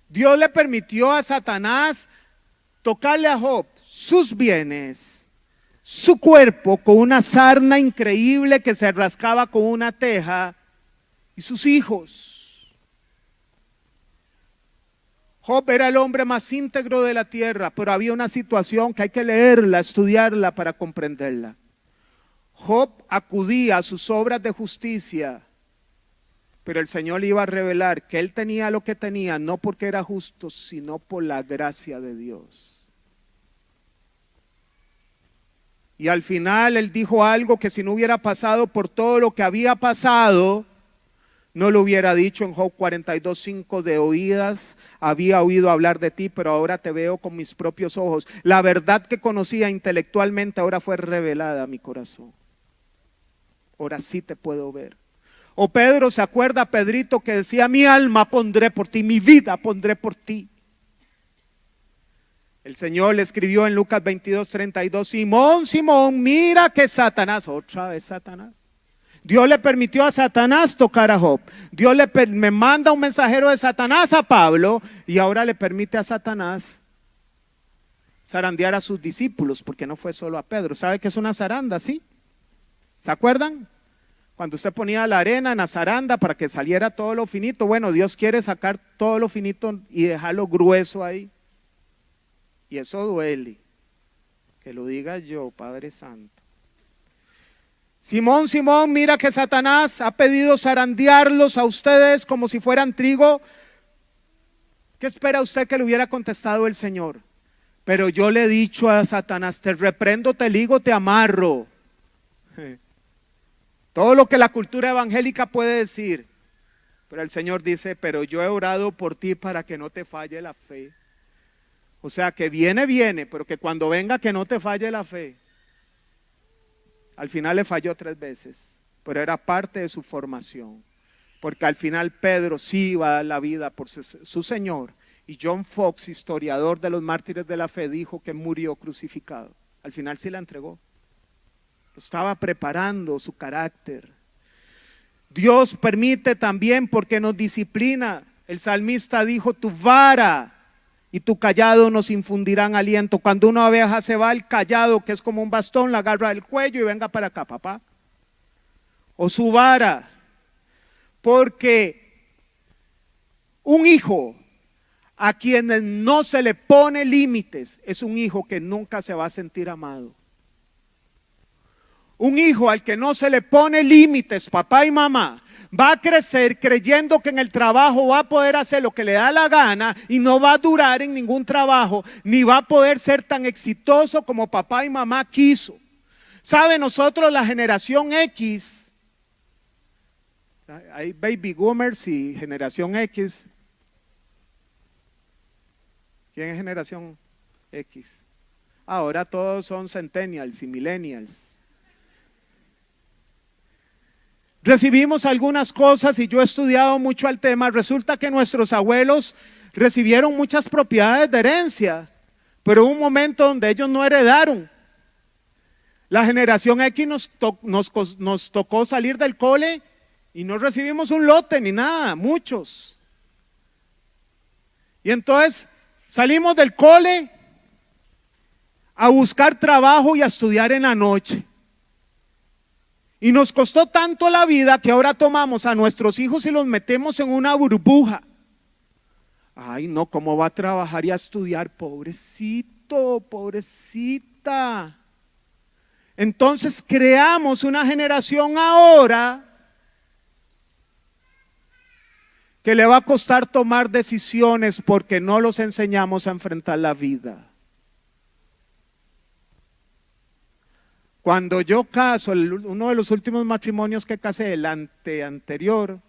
Dios le permitió a Satanás tocarle a Job sus bienes, su cuerpo con una sarna increíble que se rascaba con una teja, y sus hijos. Job era el hombre más íntegro de la tierra, pero había una situación que hay que leerla, estudiarla para comprenderla. Job acudía a sus obras de justicia, pero el Señor le iba a revelar que él tenía lo que tenía, no porque era justo, sino por la gracia de Dios. Y al final él dijo algo que si no hubiera pasado por todo lo que había pasado, no lo hubiera dicho en Job 42:5, de oídas había oído hablar de ti, pero ahora te veo con mis propios ojos. La verdad que conocía intelectualmente ahora fue revelada a mi corazón. Ahora sí te puedo ver. O Pedro, ¿se acuerda Pedrito que decía, mi alma pondré por ti, mi vida pondré por ti? El Señor le escribió en Lucas 22:32, Simón, Simón, mira que Satanás, otra vez Satanás. Dios le permitió a Satanás tocar a Job. Dios me manda un mensajero de Satanás a Pablo y ahora le permite a Satanás zarandear a sus discípulos, porque no fue solo a Pedro. ¿Sabe qué es una zaranda? ¿Sí? ¿Se acuerdan? Cuando usted ponía la arena en la zaranda para que saliera todo lo finito. Bueno, Dios quiere sacar todo lo finito y dejarlo grueso ahí. Y eso duele. Que lo diga yo, Padre Santo. Simón, Simón, mira que Satanás ha pedido zarandearlos a ustedes como si fueran trigo. ¿Qué espera usted que le hubiera contestado el Señor? Pero yo le he dicho a Satanás, te reprendo, te ligo, te amarro. Todo lo que la cultura evangélica puede decir. Pero el Señor dice, pero yo he orado por ti para que no te falle la fe. O sea, que viene, pero que cuando venga que no te falle la fe. Al final le falló 3 veces, pero era parte de su formación. Porque al final Pedro sí iba a dar la vida por su Señor. Y John Fox, historiador de los mártires de la fe, dijo que murió crucificado. Al final sí la entregó. Estaba preparando su carácter. Dios permite también porque nos disciplina. El salmista dijo, tu vara y tu callado nos infundirán aliento. Cuando una oveja se va, el callado, que es como un bastón, la agarra del cuello y venga para acá, papá. O su vara. Porque un hijo a quienes no se le pone límites es un hijo que nunca se va a sentir amado. Un hijo al que no se le pone límites, papá y mamá, va a crecer creyendo que en el trabajo va a poder hacer lo que le da la gana y no va a durar en ningún trabajo, ni va a poder ser tan exitoso como papá y mamá quiso. ¿Sabe? Nosotros, la generación X, hay baby boomers y generación X. ¿Quién es generación X? Ahora todos son centennials y millennials. Recibimos algunas cosas y yo he estudiado mucho el tema. Resulta que nuestros abuelos recibieron muchas propiedades de herencia, pero hubo un momento donde ellos no heredaron. La generación X nos tocó salir del cole y no recibimos un lote ni nada, muchos. Y entonces Salimos del cole a buscar trabajo y a estudiar en la noche. Y nos costó tanto la vida que ahora tomamos a nuestros hijos y los metemos en una burbuja. Ay, no, ¿cómo va a trabajar y a estudiar? Pobrecito, pobrecita. Entonces creamos una generación ahora que le va a costar tomar decisiones porque no los enseñamos a enfrentar la vida. Cuando yo caso, uno de los últimos matrimonios que casé, el anterior,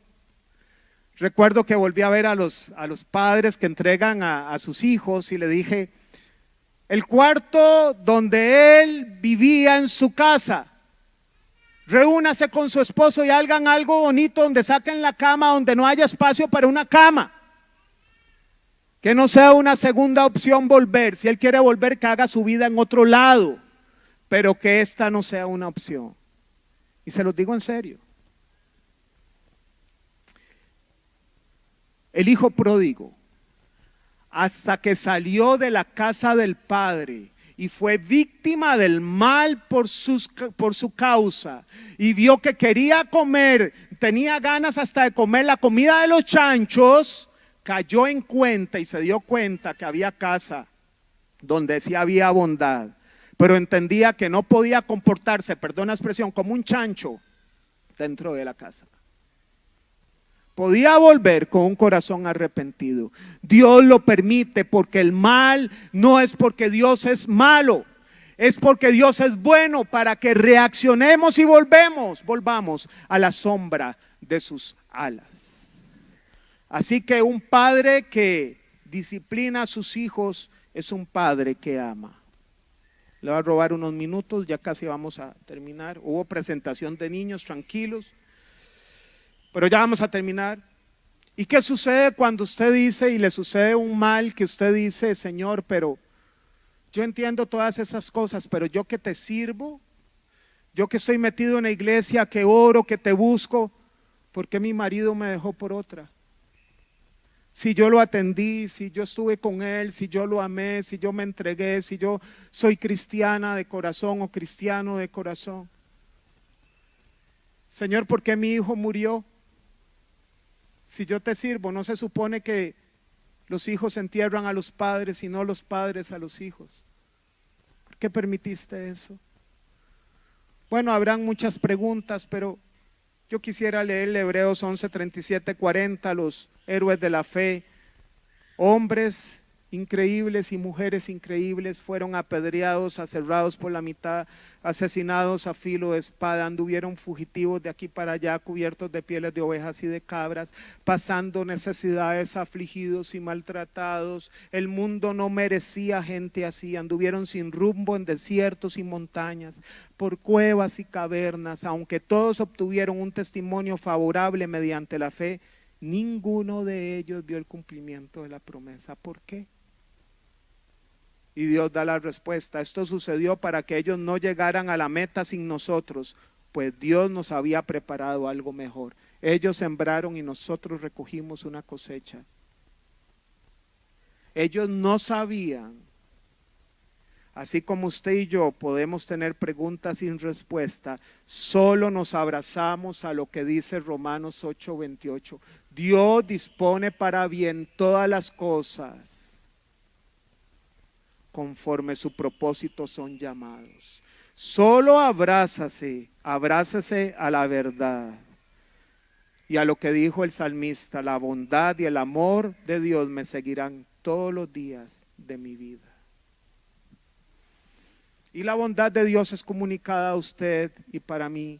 recuerdo que volví a ver a los padres que entregan a sus hijos y le dije, el cuarto donde él vivía en su casa, reúnase con su esposo y hagan algo bonito donde saquen la cama, donde no haya espacio para una cama. Que no sea una segunda opción volver. Si él quiere volver, que haga su vida en otro lado, pero que esta no sea una opción. Y se los digo en serio. El hijo pródigo, hasta que salió de la casa del padre y fue víctima del mal por su causa, y vio que quería comer, tenía ganas hasta de comer la comida de los chanchos, cayó en cuenta y se dio cuenta que había casa donde sí había bondad, pero entendía que no podía comportarse, perdón la expresión, como un chancho dentro de la casa. Podía volver con un corazón arrepentido. Dios lo permite porque el mal no es porque Dios es malo, es porque Dios es bueno, para que reaccionemos y volvamos a la sombra de sus alas. Así que un padre que disciplina a sus hijos es un padre que ama. Le voy a robar unos minutos, ya casi vamos a terminar. Hubo presentación de niños, tranquilos. Pero ya vamos a terminar. ¿Y qué sucede cuando usted dice y le sucede un mal que usted dice, Señor, pero yo entiendo todas esas cosas, pero yo que te sirvo, yo que estoy metido en la iglesia, que oro, que te busco, ¿por qué mi marido me dejó por otra? Si yo lo atendí, si yo estuve con él, si yo lo amé, si yo me entregué, si yo soy cristiana de corazón o cristiano de corazón. Señor, ¿por qué mi hijo murió? Si yo te sirvo, ¿no se supone que los hijos entierran a los padres y no los padres a los hijos? ¿Por qué permitiste eso? Bueno, habrán muchas preguntas, pero yo quisiera leer Hebreos 11, 37, 40, los héroes de la fe, hombres increíbles y mujeres increíbles, fueron apedreados, aserrados por la mitad, asesinados a filo de espada, anduvieron fugitivos de aquí para allá, cubiertos de pieles de ovejas y de cabras, pasando necesidades, afligidos y maltratados. El mundo no merecía gente así, anduvieron sin rumbo en desiertos y montañas, por cuevas y cavernas. Aunque todos obtuvieron un testimonio favorable mediante la fe, ninguno de ellos vio el cumplimiento de la promesa. ¿Por qué? Y Dios da la respuesta. Esto sucedió para que ellos no llegaran a la meta sin nosotros, pues Dios nos había preparado algo mejor. Ellos sembraron y nosotros recogimos una cosecha. Ellos no sabían. Así como usted y yo podemos tener preguntas sin respuesta, solo nos abrazamos a lo que dice Romanos 8:28. Dios dispone para bien todas las cosas conforme su propósito son llamados. Solo abrázase a la verdad y a lo que dijo el salmista: la bondad y el amor de Dios me seguirán todos los días de mi vida. Y la bondad de Dios es comunicada a usted y para mí.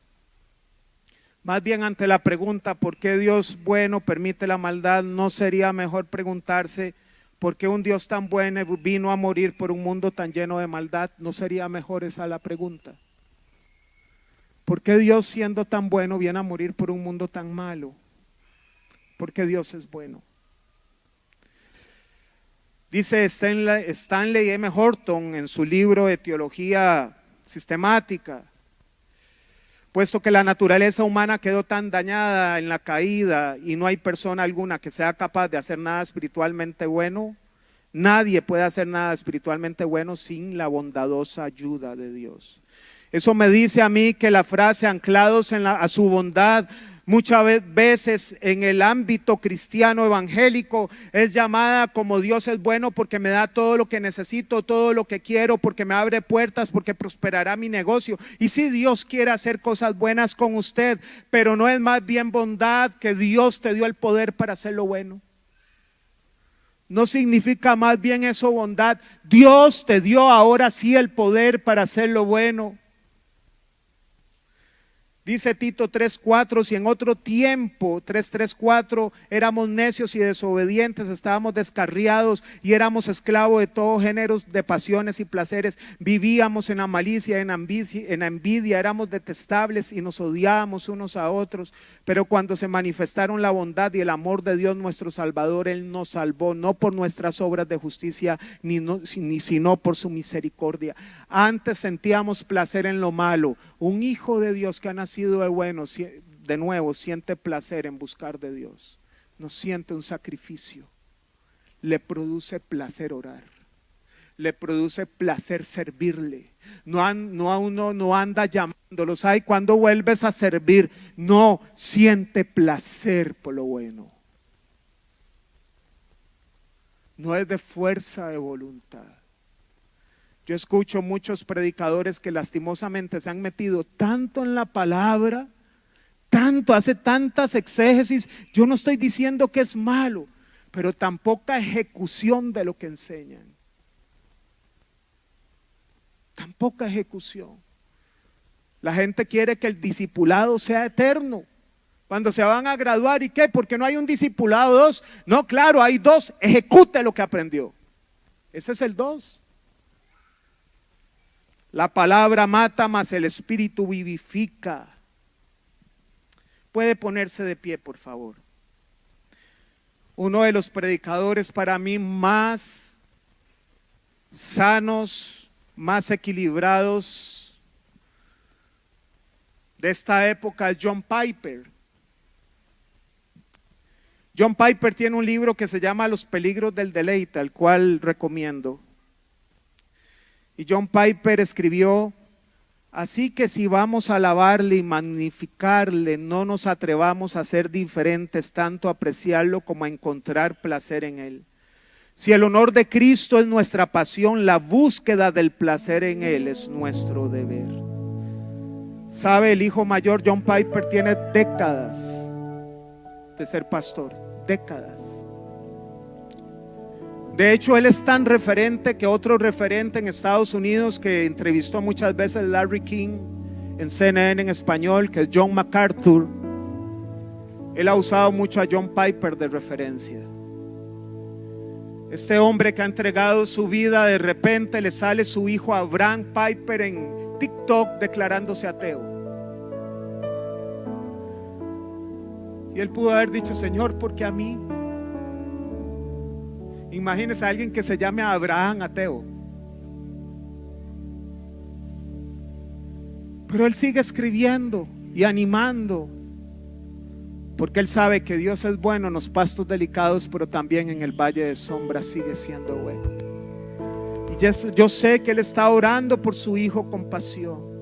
Más bien, ante la pregunta ¿por qué Dios bueno permite la maldad?, ¿no sería mejor preguntarse ¿por qué un Dios tan bueno vino a morir por un mundo tan lleno de maldad? ¿No sería mejor esa la pregunta? ¿Por qué Dios, siendo tan bueno, viene a morir por un mundo tan malo? Porque Dios es bueno. Dice Stanley M. Horton en su libro de teología sistemática: puesto que la naturaleza humana quedó tan dañada en la caída y no hay persona alguna que sea capaz de hacer nada espiritualmente bueno, Nadie puede hacer nada espiritualmente bueno sin la bondadosa ayuda de Dios. Eso me dice a mí que la frase anclados a su bondad muchas veces en el ámbito cristiano evangélico es llamada como Dios es bueno porque me da todo lo que necesito, todo lo que quiero, porque me abre puertas, porque prosperará mi negocio. Y sí, Dios quiere hacer cosas buenas con usted, pero no es más bien bondad que Dios te dio el poder para hacer lo bueno. No significa más bien eso bondad. Dios te dio ahora sí el poder para hacer lo bueno. Dice Tito 3:4, si en otro tiempo, 3:4, éramos necios y desobedientes, estábamos descarriados y éramos esclavos de todo género de pasiones y placeres, vivíamos en la malicia, en la envidia, éramos detestables y nos odiábamos unos a otros, pero cuando se manifestaron la bondad y el amor de Dios nuestro Salvador, Él nos salvó, no por nuestras obras de justicia, sino por su misericordia. Antes sentíamos placer en lo malo. Un hijo de Dios que ha nacido de bueno, de nuevo siente placer en buscar de Dios. No siente un sacrificio. Le produce placer orar. Le produce placer servirle. No a uno no anda llamándolos. Ay, cuando vuelves a servir. No, siente placer por lo bueno. No es de fuerza de voluntad. Yo escucho muchos predicadores que lastimosamente se han metido tanto en la palabra, tanto, hace tantas exégesis. Yo no estoy diciendo que es malo, pero tan poca ejecución de lo que enseñan. Tan poca ejecución. La gente quiere que el discipulado sea eterno. Cuando se van a graduar, ¿y qué? Porque no hay un discipulado 2. No, claro, hay 2. Ejecute lo que aprendió. Ese es el 2. La palabra mata, mas el espíritu vivifica. Puede ponerse de pie, por favor. Uno de los predicadores para mí más sanos, más equilibrados de esta época es John Piper. John Piper tiene un libro que se llama Los peligros del deleite, al cual recomiendo. Y John Piper escribió: así que si vamos a alabarle y magnificarle, no nos atrevamos a ser diferentes, tanto a apreciarlo como a encontrar placer en él. Si el honor de Cristo es nuestra pasión, la búsqueda del placer en él es nuestro deber. Sabe, el hijo mayor John Piper tiene décadas de ser pastor, décadas. De hecho, él es tan referente que otro referente en Estados Unidos que entrevistó muchas veces Larry King en CNN en español, que es John MacArthur, él ha usado mucho a John Piper de referencia. Este hombre que ha entregado su vida, de repente le sale su hijo Abraham Piper en TikTok declarándose ateo. Y él pudo haber dicho: Señor, ¿por qué a mí? Imagínese a alguien que se llame Abraham ateo. Pero él sigue escribiendo y animando, porque él sabe que Dios es bueno en los pastos delicados, pero también en el valle de sombras sigue siendo bueno. Y yo sé que él está orando por su hijo con pasión.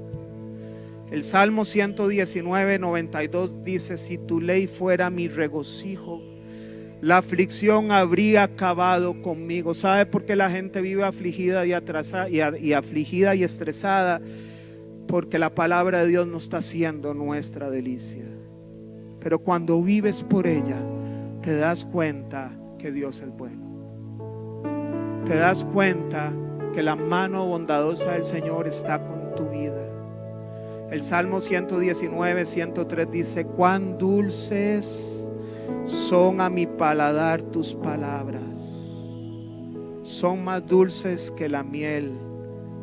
El Salmo 119, 92 dice: si tu ley fuera mi regocijo, la aflicción habría acabado conmigo. ¿Sabe por qué la gente vive afligida y atrasada y afligida y estresada? Porque la palabra de Dios no está siendo nuestra delicia. Pero cuando vives por ella, te das cuenta que Dios es bueno. Te das cuenta que la mano bondadosa del Señor está con tu vida. El Salmo 119, 103 dice: cuán dulces son a mi paladar tus palabras, son más dulces que la miel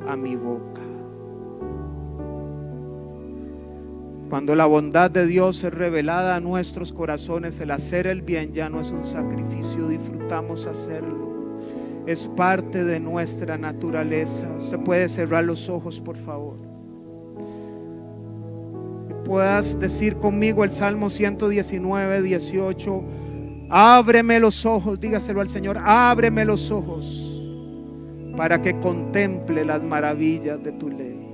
a mi boca. Cuando la bondad de Dios es revelada a nuestros corazones, el hacer el bien ya no es un sacrificio, disfrutamos hacerlo. Es parte de nuestra naturaleza. Usted puede cerrar los ojos, por favor. Puedas decir conmigo el Salmo 119, 18: Ábreme los ojos, dígaselo al Señor, ábreme los ojos para que contemple las maravillas de tu ley.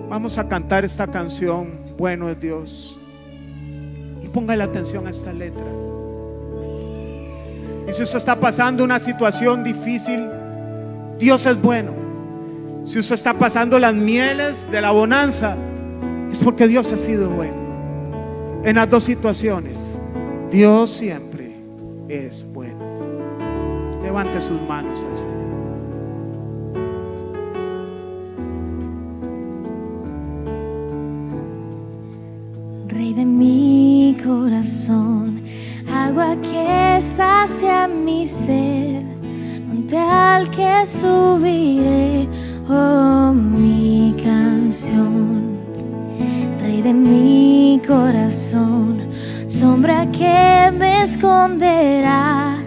Vamos a cantar esta canción, Bueno es Dios, y póngale atención a esta letra. Y si usted está pasando una situación difícil, Dios es bueno. Si usted está pasando las mieles de la bonanza, es porque Dios ha sido bueno. En las dos situaciones, Dios siempre es bueno. Levante sus manos al Señor. Rey de mi corazón, agua que sacia mi sed, monte al que subiré, oh mi canción. Rey de mi corazón, sombra que me esconderá,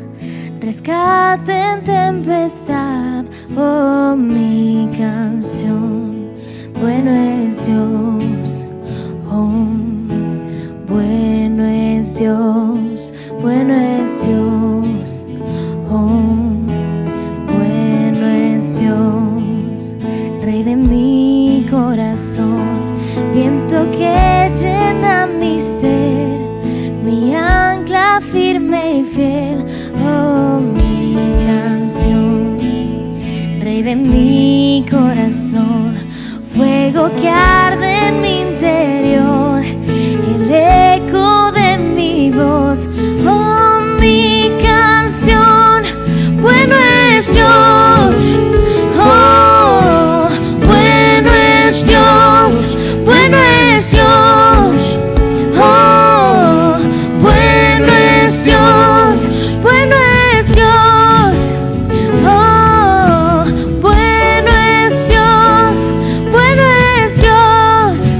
rescate en tempestad, oh mi canción. Bueno es Dios, oh, bueno es Dios, bueno es Dios, oh, bueno es Dios. Rey de mi corazón, viento que llena mi ser, mi ancla firme y fiel, oh mi canción. Rey de mi corazón, fuego que arde en mi interior, el eco de mi voz, oh mi canción. Bueno es Dios, oh, bueno es Dios, bueno es Dios, oh, bueno es Dios, bueno es Dios, oh, bueno es Dios, bueno es Dios,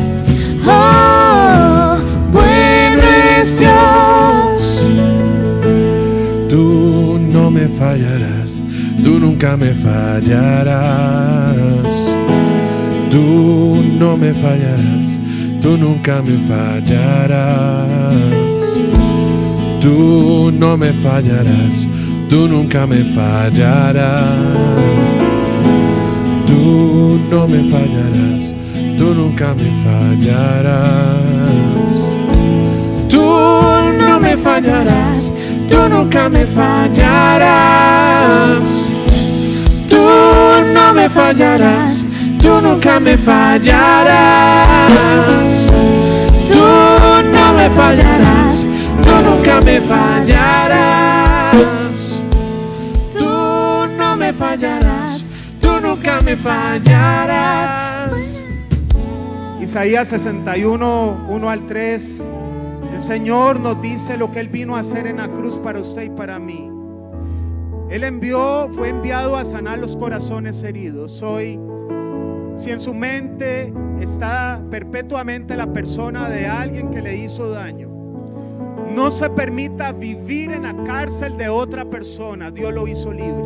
oh, bueno es Dios. Tú no me fallarás, tú nunca me fallarás. Tú no me fallarás, tú nunca me fallarás. Tú no me fallarás, tú nunca me fallarás. Tú no me fallarás, tú nunca me fallarás. Tú no me fallarás, tú nunca me fallarás. Tú no me fallarás, tú nunca me fallarás. Tú no me fallarás, tú nunca me fallarás. Tú no me fallarás, tú nunca me fallarás. Isaías 61, 1 al 3. El Señor nos dice lo que Él vino a hacer en la cruz para usted y para mí. Él fue enviado a sanar los corazones heridos. Hoy, si en su mente está perpetuamente la persona de alguien que le hizo daño, no se permita vivir en la cárcel de otra persona. Dios lo hizo libre.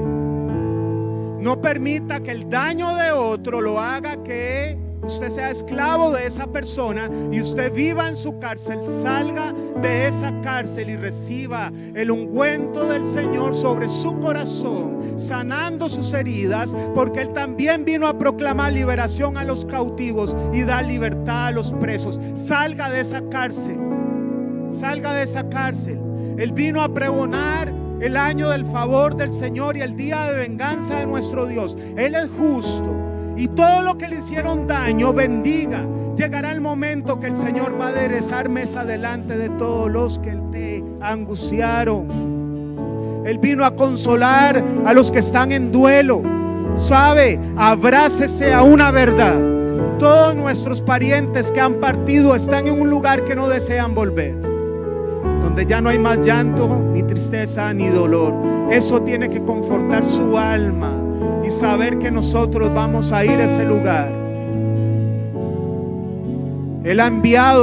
No permita que el daño de otro lo haga que usted sea esclavo de esa persona y usted viva en su cárcel. Salga de esa cárcel y reciba el ungüento del Señor sobre su corazón, sanando sus heridas, porque Él también vino a proclamar liberación a los cautivos y dar libertad a los presos. Salga de esa cárcel, salga de esa cárcel. Él vino a pregonar el año del favor del Señor y el día de venganza de nuestro Dios. Él es justo. Y todo lo que le hicieron daño, bendiga. Llegará el momento que el Señor va a aderezar mesa delante de todos los que te angustiaron. Él vino a consolar a los que están en duelo. Sabe, abrácese a una verdad. Todos nuestros parientes que han partido están en un lugar que no desean volver, donde ya no hay más llanto, ni tristeza, ni dolor. Eso tiene que confortar su alma y saber que nosotros vamos a ir a ese lugar. Él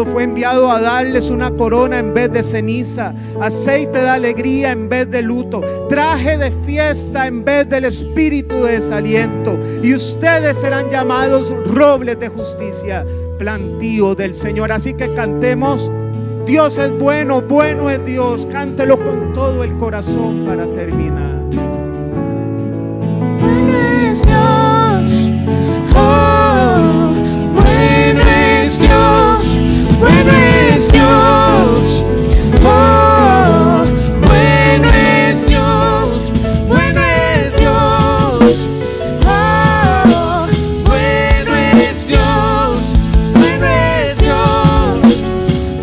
fue enviado a darles una corona en vez de ceniza, aceite de alegría en vez de luto, traje de fiesta en vez del espíritu de desaliento. Y ustedes serán llamados robles de justicia, plantío del Señor. Así que cantemos: Dios es bueno, bueno es Dios. Cántelo con todo el corazón para terminar. Bueno es Dios, oh, bueno es Dios, bueno es Dios, oh, bueno es Dios, bueno es Dios, oh, bueno es Dios, bueno es Dios,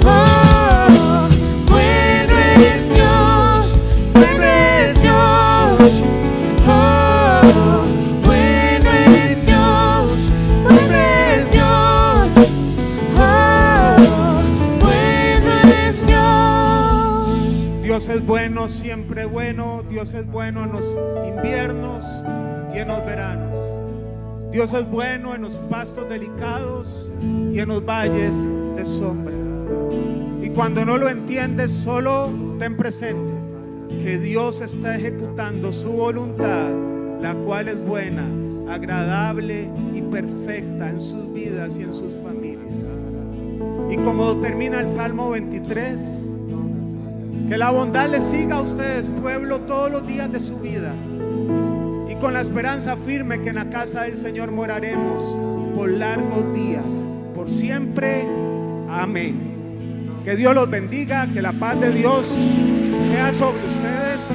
oh, bueno es Dios, bueno es Dios, oh, bueno es Dios, bueno es Dios, oh, bueno es Dios. Dios es bueno, siempre bueno. Dios es bueno en los inviernos y en los veranos. Dios es bueno en los pastos delicados y en los valles de sombra. Y cuando no lo entiendes, solo ten presente que Dios está ejecutando su voluntad, la cual es buena, agradable y perfecta en sus vidas y en sus familias. Y como termina el Salmo 23, que la bondad les siga a ustedes, pueblo, todos los días de su vida, y con la esperanza firme que en la casa del Señor moraremos por largos días, por siempre. Amén. Que Dios los bendiga, que la paz de Dios sea sobre ustedes.